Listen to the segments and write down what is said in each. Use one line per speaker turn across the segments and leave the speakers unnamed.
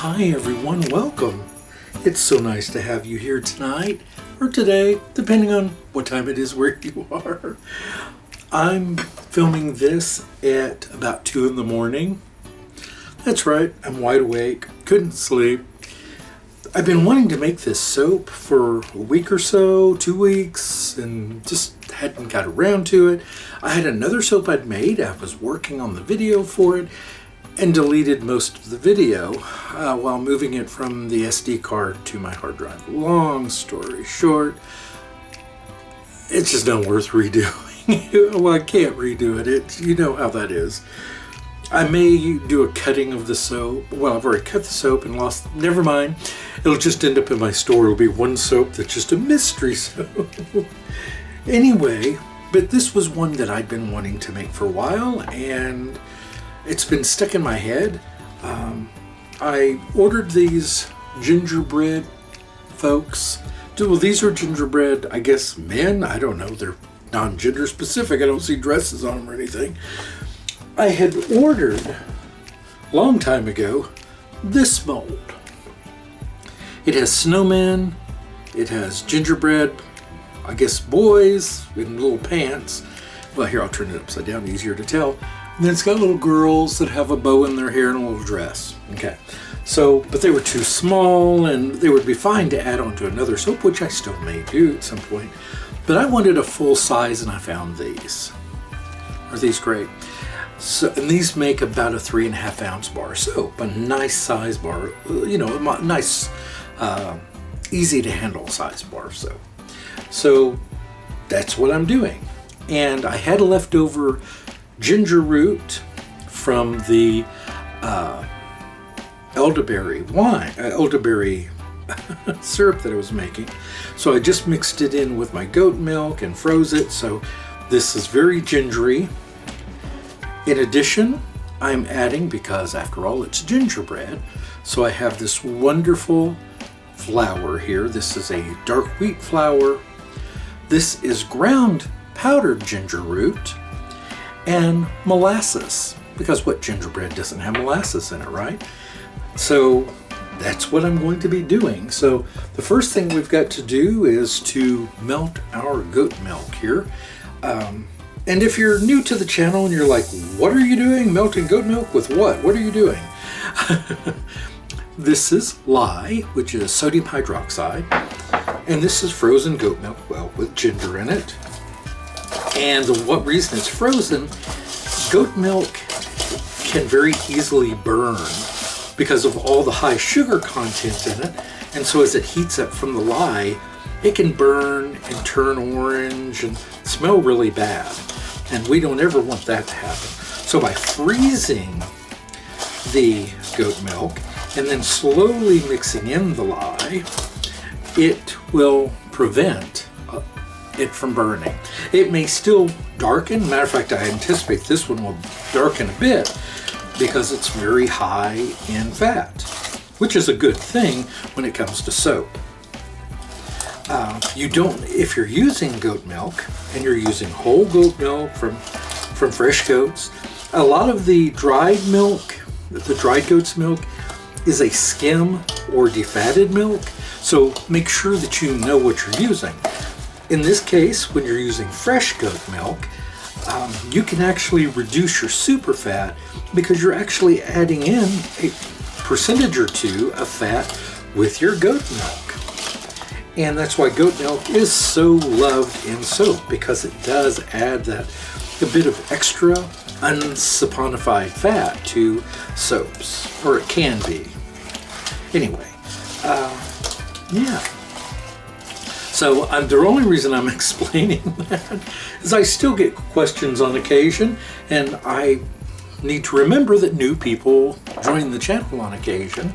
Hi everyone, welcome. It's so nice to have you here tonight, or today, depending on what time it is where you are. I'm filming this at about 2 in the morning. That's right, I'm wide awake, couldn't sleep. I've been wanting to make this soap for a week or so, 2 weeks, and just hadn't got around to it. I had another soap I'd made, I was working on the video for it, and deleted most of the video while moving it from the SD card to my hard drive. Long story short, it's just not worth redoing. Well, I can't redo it. You know how that is. I may do a cutting of the soap. Well, I've already cut the soap and lost. Never mind. It'll just end up in my store. It'll be one soap that's just a mystery soap. Anyway, but this was one that I'd been wanting to make for a while, and it's been stuck in my head. I ordered these gingerbread folks. Well, these are gingerbread, I guess, men. I don't know. They're non-gender specific. I don't see dresses on them or anything. I had ordered, a long time ago, this mold. It has snowmen. It has gingerbread, I guess, boys in little pants. Well, here, I'll turn it upside down, easier to tell. And then it's got little girls that have a bow in their hair and a little dress. Okay, so, but they were too small, and they would be fine to add on to another soap, which I still may do at some point. But I wanted a full size, and I found these. Are these great? So, and these make about a 3.5 ounce bar soap, a nice size bar, you know, a nice, easy to handle size bar soap. So that's what I'm doing. And I had a leftover ginger root from the elderberry wine, elderberry syrup that I was making. So I just mixed it in with my goat milk and froze it. So this is very gingery. In addition, I'm adding, because after all it's gingerbread, so I have this wonderful flour here. This is a dark wheat flour. This is ground powdered ginger root and molasses, because what gingerbread doesn't have molasses in it, right? So that's what I'm going to be doing. So the first thing we've got to do is to melt our goat milk here. And if you're new to the channel and you're like, what are you doing? Melting goat milk with what? What are you doing? This is lye, which is sodium hydroxide. And this is frozen goat milk, well, with ginger in it. And what reason it's frozen, goat milk can very easily burn because of all the high sugar content in it. And so as it heats up from the lye, it can burn and turn orange and smell really bad. And we don't ever want that to happen. So by freezing the goat milk and then slowly mixing in the lye, it will prevent it from burning. It may still darken. Matter of fact, I anticipate this one will darken a bit because it's very high in fat, which is a good thing when it comes to soap. You don't, if you're using goat milk and you're using whole goat milk from fresh goats, a lot of the dried milk, the dried goat's milk, is a skim or defatted milk. So make sure that you know what you're using. In this case, when you're using fresh goat milk, you can actually reduce your superfat because you're actually adding in a percentage or two of fat with your goat milk. And that's why goat milk is so loved in soap, because it does add that a bit of extra unsaponified fat to soaps, or it can be. Anyway, yeah. So the only reason I'm explaining that is I still get questions on occasion, and I need to remember that new people join the channel on occasion,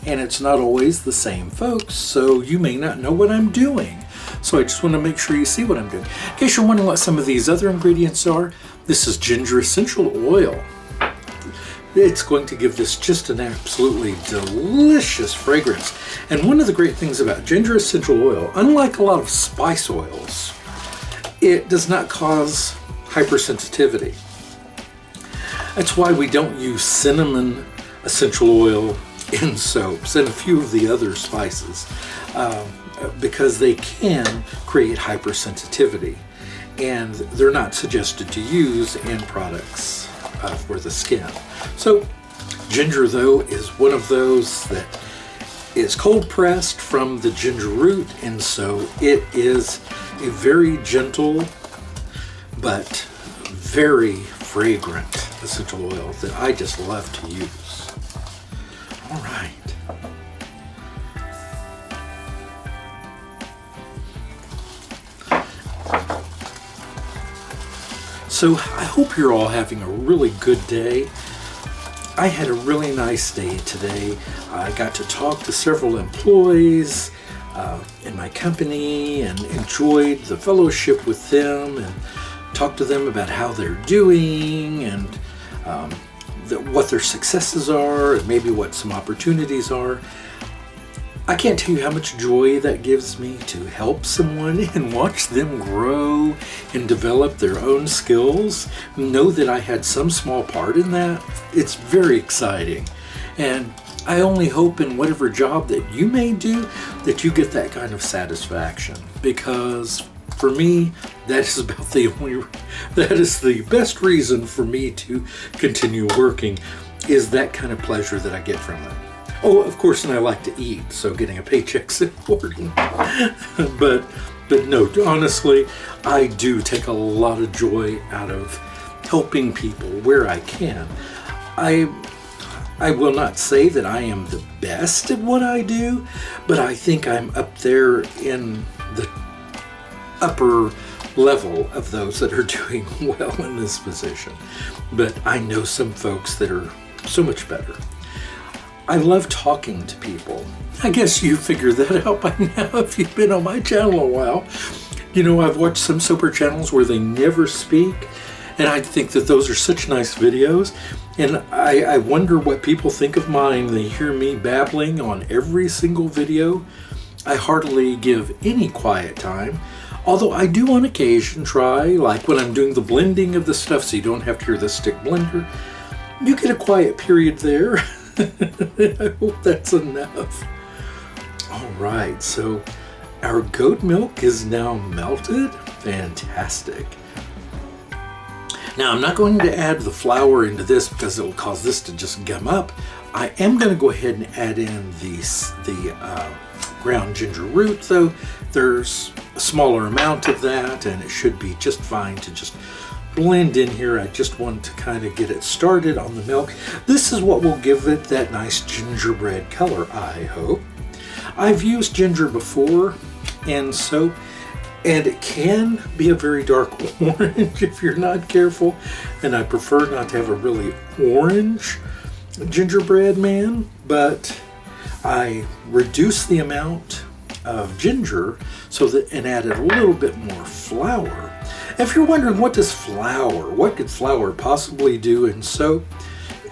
and it's not always the same folks, so you may not know what I'm doing. So I just want to make sure you see what I'm doing. In case you're wondering what some of these other ingredients are, this is ginger essential oil. It's going to give this just an absolutely delicious fragrance. And one of the great things about ginger essential oil, unlike a lot of spice oils, it does not cause hypersensitivity. That's why we don't use cinnamon essential oil in soaps and a few of the other spices because they can create hypersensitivity, and they're not suggested to use in products for the skin. So ginger, though, is one of those that is cold pressed from the ginger root, and so it is a very gentle but very fragrant essential oil that I just love to use. All right. So I hope you're all having a really good day. I had a really nice day today. I got to talk to several employees in my company and enjoyed the fellowship with them and talked to them about how they're doing and what their successes are and maybe what some opportunities are. I can't tell you how much joy that gives me to help someone and watch them grow and develop their own skills. Know that I had some small part in that. It's very exciting. And I only hope in whatever job that you may do that you get that kind of satisfaction, because for me, that is the best reason for me to continue working, is that kind of pleasure that I get from it. Oh, of course, and I like to eat, so getting a paycheck's important. but no, honestly, I do take a lot of joy out of helping people where I can. I will not say that I am the best at what I do, but I think I'm up there in the upper level of those that are doing well in this position. But I know some folks that are so much better. I love talking to people. I guess you figured that out by now if you've been on my channel a while. You know, I've watched some soaper channels where they never speak, and I think that those are such nice videos. And I wonder what people think of mine. They hear me babbling on every single video. I hardly give any quiet time, although I do on occasion try, like when I'm doing the blending of the stuff so you don't have to hear the stick blender. You get a quiet period there. I hope that's enough. All right, so our goat milk is now melted. Fantastic. Now I'm not going to add the flour into this because it will cause this to just gum up. I am going to go ahead and add in the ground ginger root, though. There's a smaller amount of that and it should be just fine to just blend in here. I just want to kind of get it started on the milk. This is what will give it that nice gingerbread color, I hope. I've used ginger before in soap, and it can be a very dark orange if you're not careful, and I prefer not to have a really orange gingerbread man, but I reduced the amount of ginger and added a little bit more flour. If you're wondering what could flour possibly do in soap?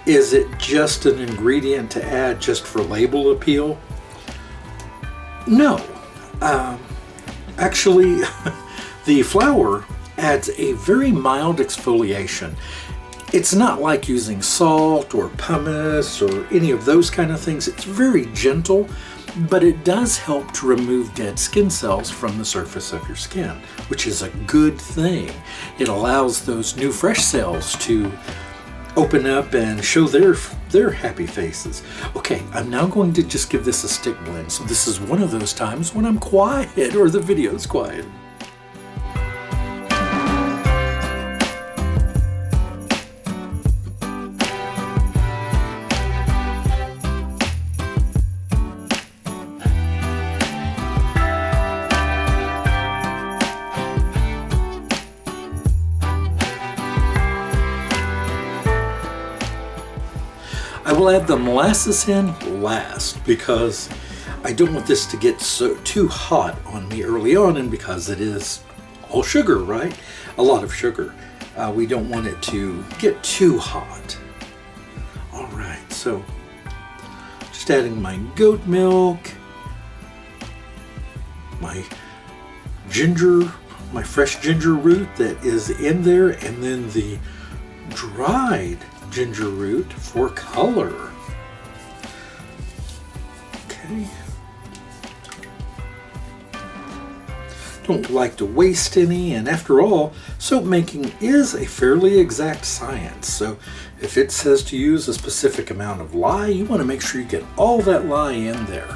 Is it just an ingredient to add just for label appeal? No. Actually, the flour adds a very mild exfoliation. It's not like using salt or pumice or any of those kind of things. It's very gentle, but it does help to remove dead skin cells from the surface of your skin, which is a good thing. It allows those new fresh cells to open up and show their happy faces. Okay, I'm now going to just give this a stick blend. So this is one of those times when I'm quiet or the video's quiet. I will add the molasses in last because I don't want this to get too hot on me early on, and because it is all sugar, right? A lot of sugar. We don't want it to get too hot. All right, so just adding my goat milk, my ginger, my fresh ginger root that is in there, and then the dried ginger root for color. Okay. Don't like to waste any, and after all, soap making is a fairly exact science. So if it says to use a specific amount of lye, you want to make sure you get all that lye in there.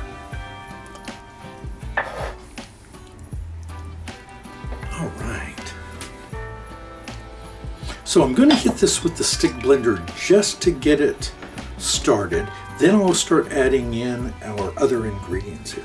All right. So I'm going to hit this with the stick blender just to get it started. Then I'll start adding in our other ingredients here.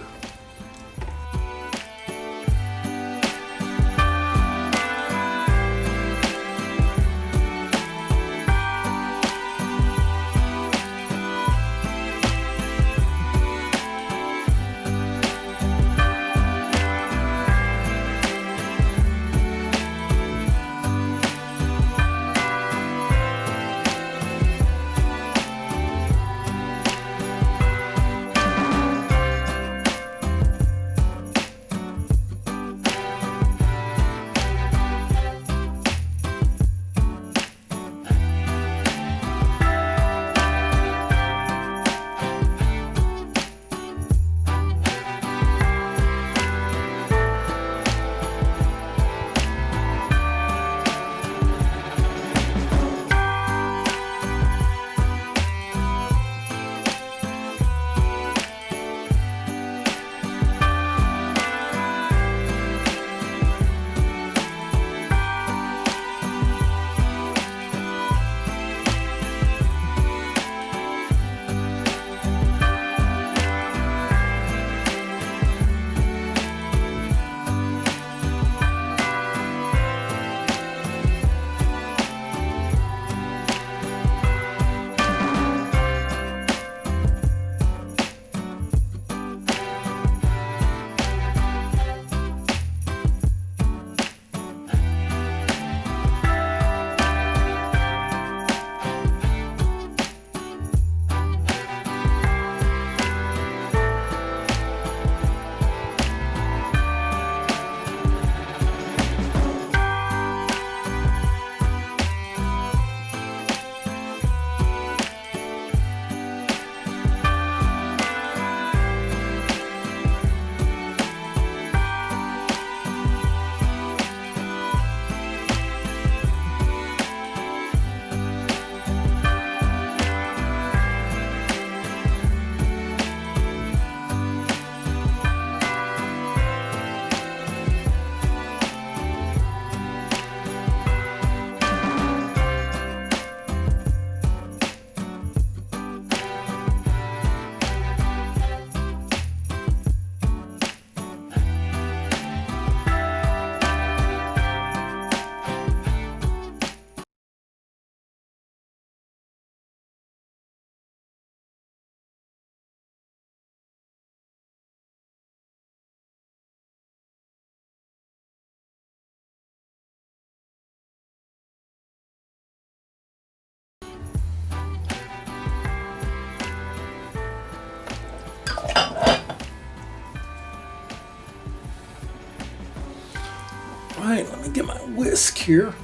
Alright, let me get my whisk here.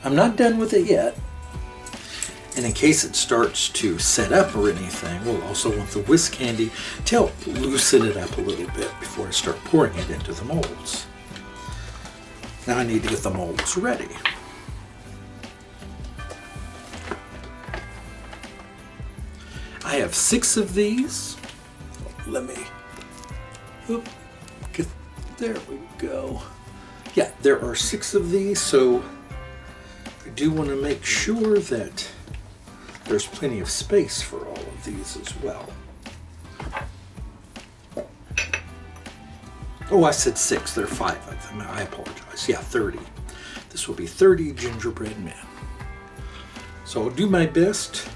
I'm not done with it yet. And in case it starts to set up or anything, we'll also want the whisk handy to help loosen it up a little bit before I start pouring it into the molds. Now I need to get the molds ready. I have 6 of these. Let me, there we go. Yeah, there are 6 of these, so I do want to make sure that there's plenty of space for all of these as well. Oh, I said 6, there are 5 of them. I apologize. Yeah, 30. This will be 30 gingerbread men. So I'll do my best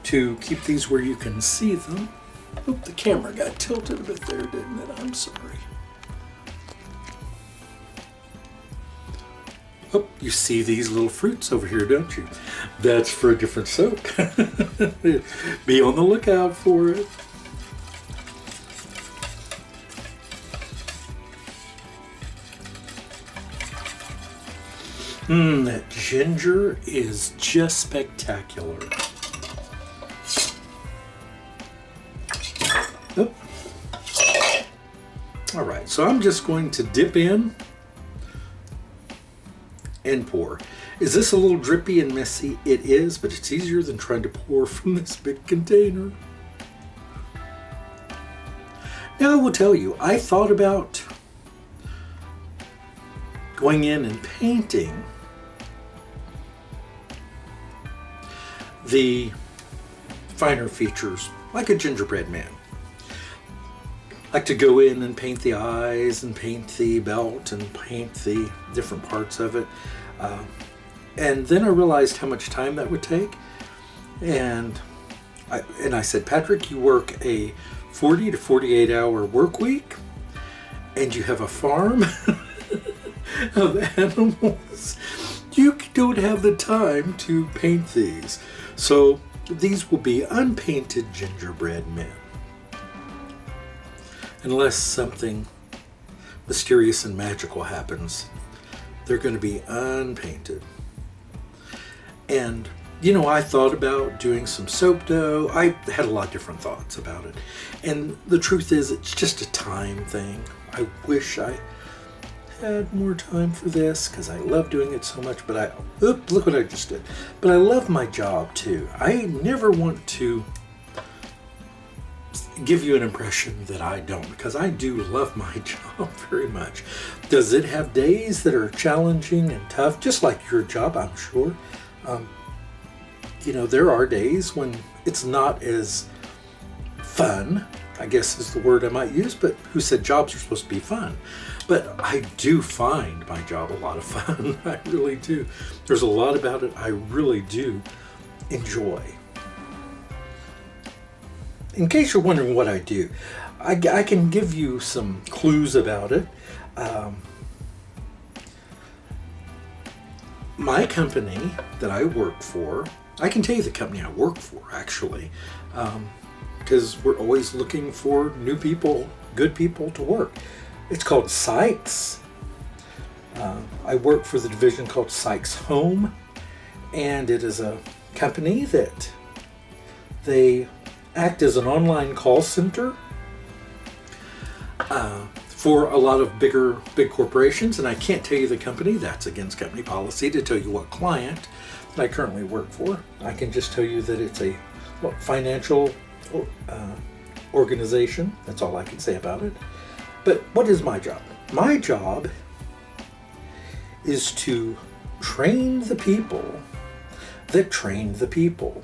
to keep these where you can see them. Oop, the camera got tilted a bit there, didn't it? I'm sorry. Oh, you see these little fruits over here, don't you? That's for a different soap. Be on the lookout for it. That ginger is just spectacular. Oh, So I'm just going to dip in and pour. Is this a little drippy and messy? It is, but it's easier than trying to pour from this big container. Now I will tell you, I thought about going in and painting the finer features like a gingerbread man. Like to go in and paint the eyes and paint the belt and paint the different parts of it. And then I realized how much time that would take. And I said, Patrick, you work a 40 to 48 hour work week and you have a farm of animals. You don't have the time to paint these. So these will be unpainted gingerbread men. Unless something mysterious and magical happens, they're going to be unpainted. And, you know, I thought about doing some soap dough. I had a lot of different thoughts about it. And the truth is, it's just a time thing. I wish I had more time for this because I love doing it so much. But look what I just did. But I love my job too. I never want to give you an impression that I don't, because I do love my job very much. Does it have days that are challenging and tough, just like your job, I'm sure? You know, there are days when it's not as fun, I guess is the word I might use, but who said jobs are supposed to be fun? But I do find my job a lot of fun. I really do. There's a lot about it I really do enjoy. In case you're wondering what I do, I can give you some clues about it. My company that I work for, I can tell you the company I work for actually, because we're always looking for new people, good people to work. It's called Sykes. I work for the division called Sykes Home, and it is a company that they act as an online call center for a lot of big corporations. And I can't tell you the company. That's against company policy to tell you what client that I currently work for. I can just tell you that it's a financial organization. That's all I can say about it. But what is my job? My job is to train the people that train the people.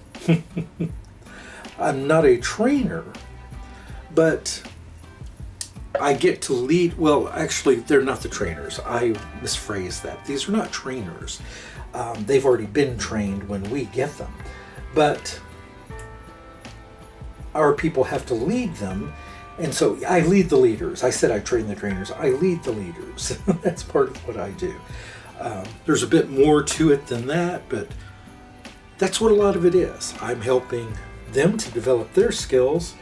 I'm not a trainer, but I get to lead. Well, actually, they're not the trainers. I misphrased that. These are not trainers. They've already been trained when we get them. But our people have to lead them. And so I lead the leaders. I said I train the trainers. I lead the leaders. That's part of what I do. There's a bit more to it than that, but that's what a lot of it is. I'm helping them to develop their skills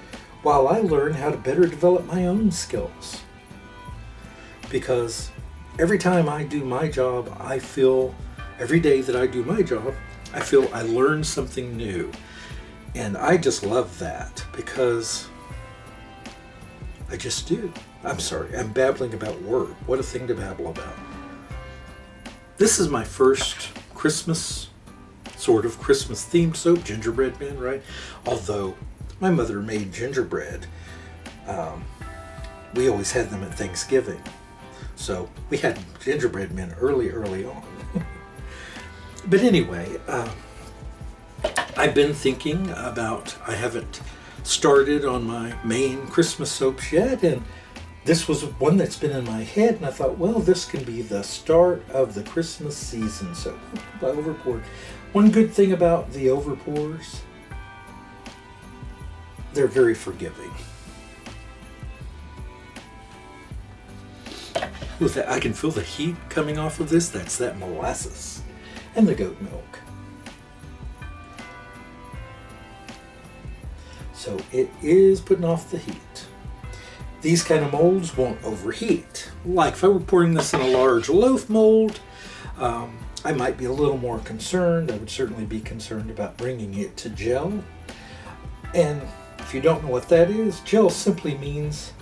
while I learn how to better develop my own skills. Because every time I do my job, I feel, every day that I do my job, I feel I learn something new. And I just love that because I just do. I'm sorry, I'm babbling about work. What a thing to babble about. This is my first sort of Christmas themed soap, Gingerbread Man, right? Although my mother made gingerbread. We always had them at Thanksgiving. So we had gingerbread men early on. But anyway, I've been thinking about, I haven't started on my main Christmas soaps yet, and this was one that's been in my head, and I thought, well, this can be the start of the Christmas season. So I overpoured. One good thing about the overpours, they're very forgiving. With that, I can feel the heat coming off of this. That's that molasses and the goat milk. So it is putting off the heat. These kind of molds won't overheat. Like if I were pouring this in a large loaf mold, I might be a little more concerned. I would certainly be concerned about bringing it to gel. And if you don't know what that is, gel simply means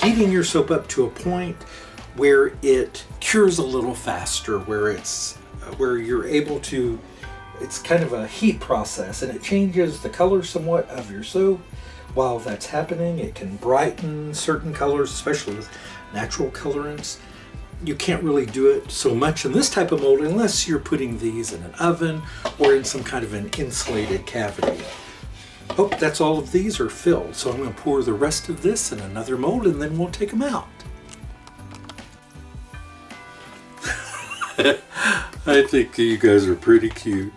heating your soap up to a point where it cures a little faster, where you're able to, it's kind of a heat process, and it changes the color somewhat of your soap. While that's happening, it can brighten certain colors, especially with natural colorants. You can't really do it so much in this type of mold unless you're putting these in an oven or in some kind of an insulated cavity. Oh, that's all of these are filled. So I'm going to pour the rest of this in another mold and then we'll take them out. I think you guys are pretty cute.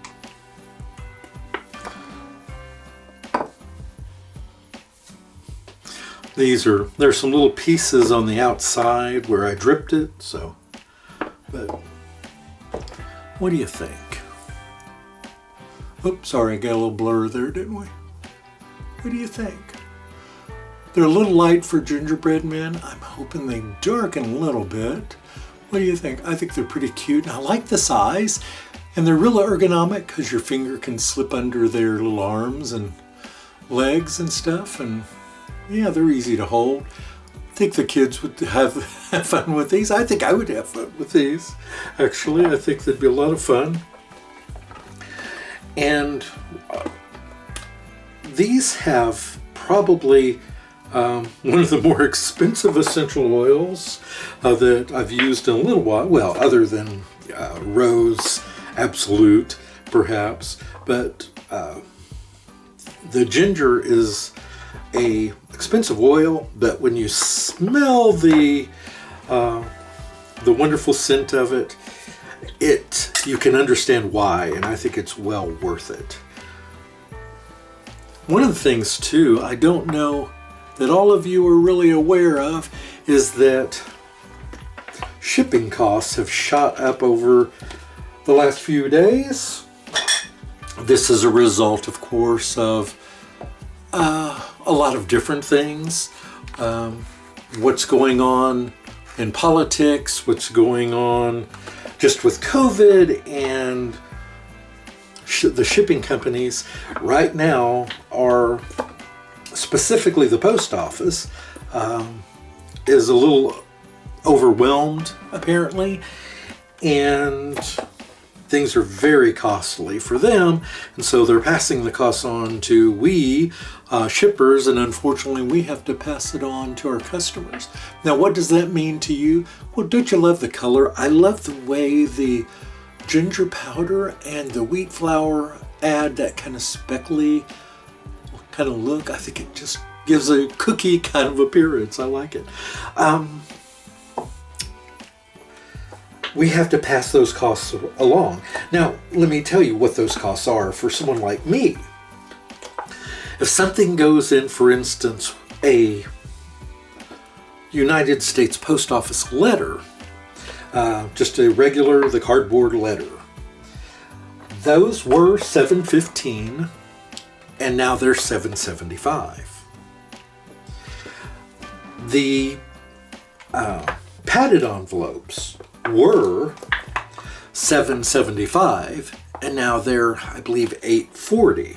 There's some little pieces on the outside where I dripped it, so, but what do you think? Oops, sorry, got a little blur there, didn't we? What do you think? They're a little light for gingerbread men. I'm hoping they darken a little bit. What do you think? I think they're pretty cute. And I like the size, and they're real ergonomic because your finger can slip under their little arms and legs and stuff, and yeah, they're easy to hold. I think the kids would have fun with these. I think I would have fun with these. Actually, I think they'd be a lot of fun. And these have probably one of the more expensive essential oils that I've used in a little while. Well, other than Rose Absolute, perhaps. But the ginger is a expensive oil, but when you smell the wonderful scent of it, you can understand why, and I think it's well worth it. One of the things too, I don't know that all of you are really aware of, is that shipping costs have shot up over the last few days. This is a result, of course, of a lot of different things. What's going on in politics, what's going on just with COVID, and the shipping companies right now are, specifically the post office, is a little overwhelmed apparently, and things are very costly for them, and so they're passing the costs on to we shippers, and unfortunately we have to pass it on to our customers. Now, what does that mean to you? Well, don't you love the color? I love the way the ginger powder and the wheat flour add that kind of speckly kind of look. I think it just gives a cookie kind of appearance. I like it. We have to pass those costs along. Now, let me tell you what those costs are for someone like me. If something goes in, for instance, a United States Post Office letter, just a regular, the cardboard letter, those were $7.15, and now they're $7.75. The padded envelopes were $7.75, and now they're, I believe, $8.40.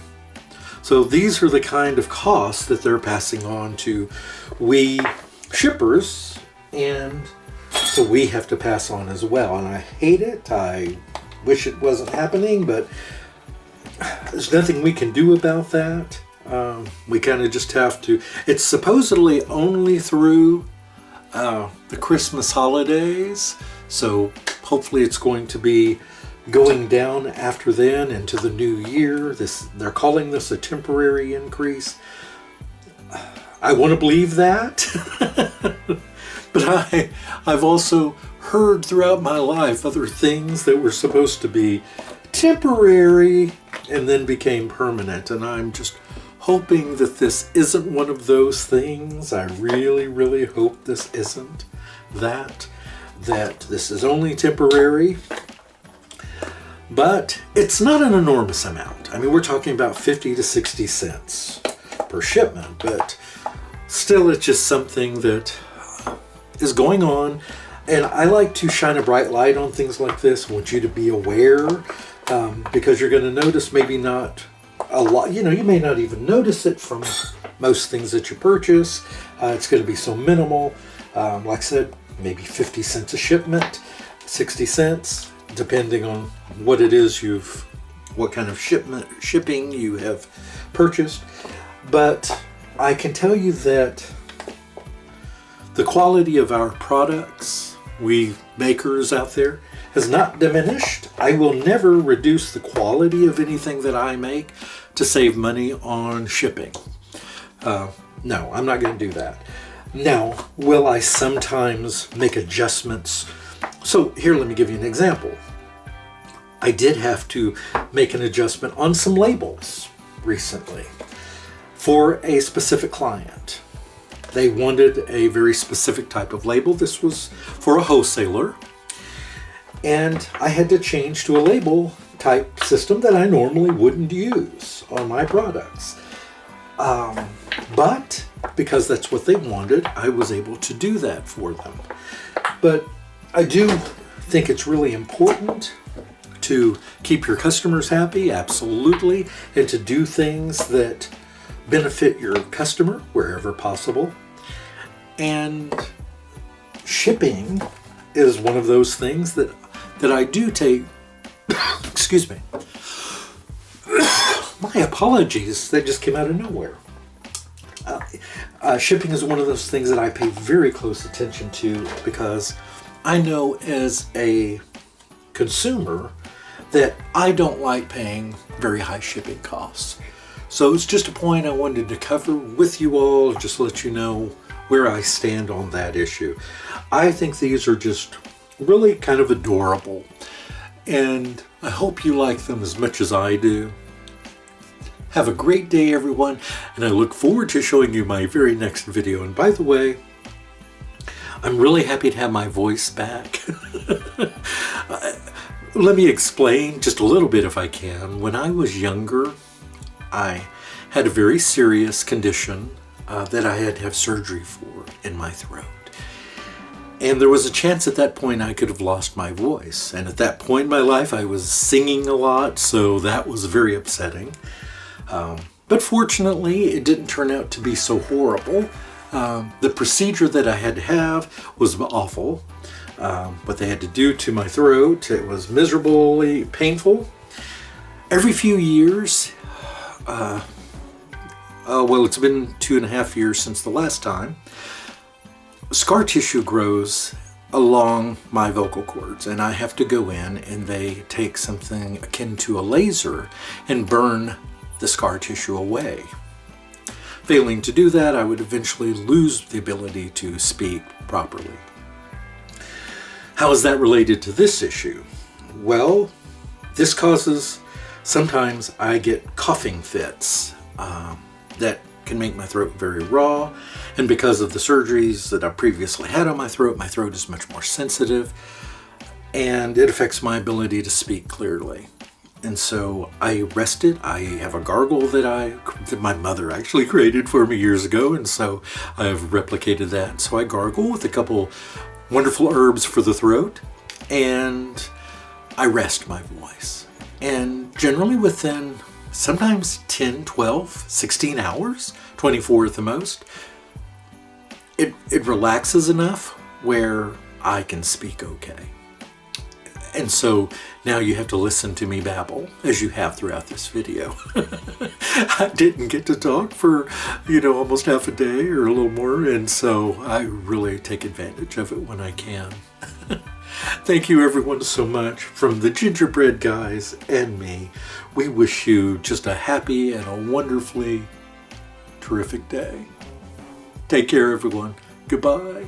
So these are the kind of costs that they're passing on to we shippers, and so we have to pass on as well. And I hate it. I wish it wasn't happening, but there's nothing we can do about that. We kind of just have to. It's supposedly only through the Christmas holidays, so hopefully it's going to be going down after then into the new year. They're calling this a temporary increase. I want to believe that, but I've also heard throughout my life other things that were supposed to be temporary and then became permanent, and I'm just hoping that this isn't one of those things. I really, really hope this isn't that this is only temporary. But it's not an enormous amount. I mean, we're talking about 50 to 60 cents per shipment, but still it's just something that is going on. And I like to shine a bright light on things like this. I want you to be aware, because you're going to notice maybe not a lot, you may not even notice it from most things that you purchase. It's going to be so minimal. Like I said, maybe 50 cents a shipment, 60 cents, depending on what it is what kind of shipping you have purchased. But I can tell you that the quality of our products, we makers out there, has not diminished. I will never reduce the quality of anything that I make to save money on shipping. No, I'm not going to do that. Now, will I sometimes make adjustments? So here, let me give you an example. I did have to make an adjustment on some labels recently for a specific client. They wanted a very specific type of label. This was for a wholesaler. And I had to change to a label type system that I normally wouldn't use on my products. But because that's what they wanted, I was able to do that for them. But I do think it's really important to keep your customers happy, absolutely, and to do things that benefit your customer wherever possible. And shipping is one of those things that I do take. Excuse me. My apologies, that just came out of nowhere. Shipping is one of those things that I pay very close attention to, because I know as a consumer that I don't like paying very high shipping costs. So it's just a point I wanted to cover with you all, just to let you know where I stand on that issue. I think these are just really kind of adorable, and I hope you like them as much as I do. Have a great day, everyone, and I look forward to showing you my very next video. And by the way, I'm really happy to have my voice back. Let me explain just a little bit if I can. When I was younger, I had a very serious condition that I had to have surgery for in my throat. And there was a chance at that point I could have lost my voice. And at that point in my life, I was singing a lot, so that was very upsetting. But fortunately, it didn't turn out to be so horrible. The procedure that I had to have was awful. What they had to do to my throat, it was miserably painful. Every few years, well, it's been 2.5 years since the last time, scar tissue grows along my vocal cords, and I have to go in and they take something akin to a laser and burn the scar tissue away. Failing to do that, I would eventually lose the ability to speak properly. How is that related to this issue? Well, this causes, sometimes I get coughing fits that can make my throat very raw, and because of the surgeries that I previously had on my throat is much more sensitive, and it affects my ability to speak clearly. And so I rest it. I have a gargle that my mother actually created for me years ago, and so I have replicated that. So I gargle with a couple wonderful herbs for the throat, and I rest my voice. And generally within sometimes 10, 12, 16 hours, 24 at the most, it relaxes enough where I can speak okay. And so now you have to listen to me babble, as you have throughout this video. I didn't get to talk for, almost half a day or a little more, and so I really take advantage of it when I can. Thank you everyone so much. From the Gingerbread guys and me, we wish you just a happy and a wonderfully terrific day. Take care everyone. Goodbye.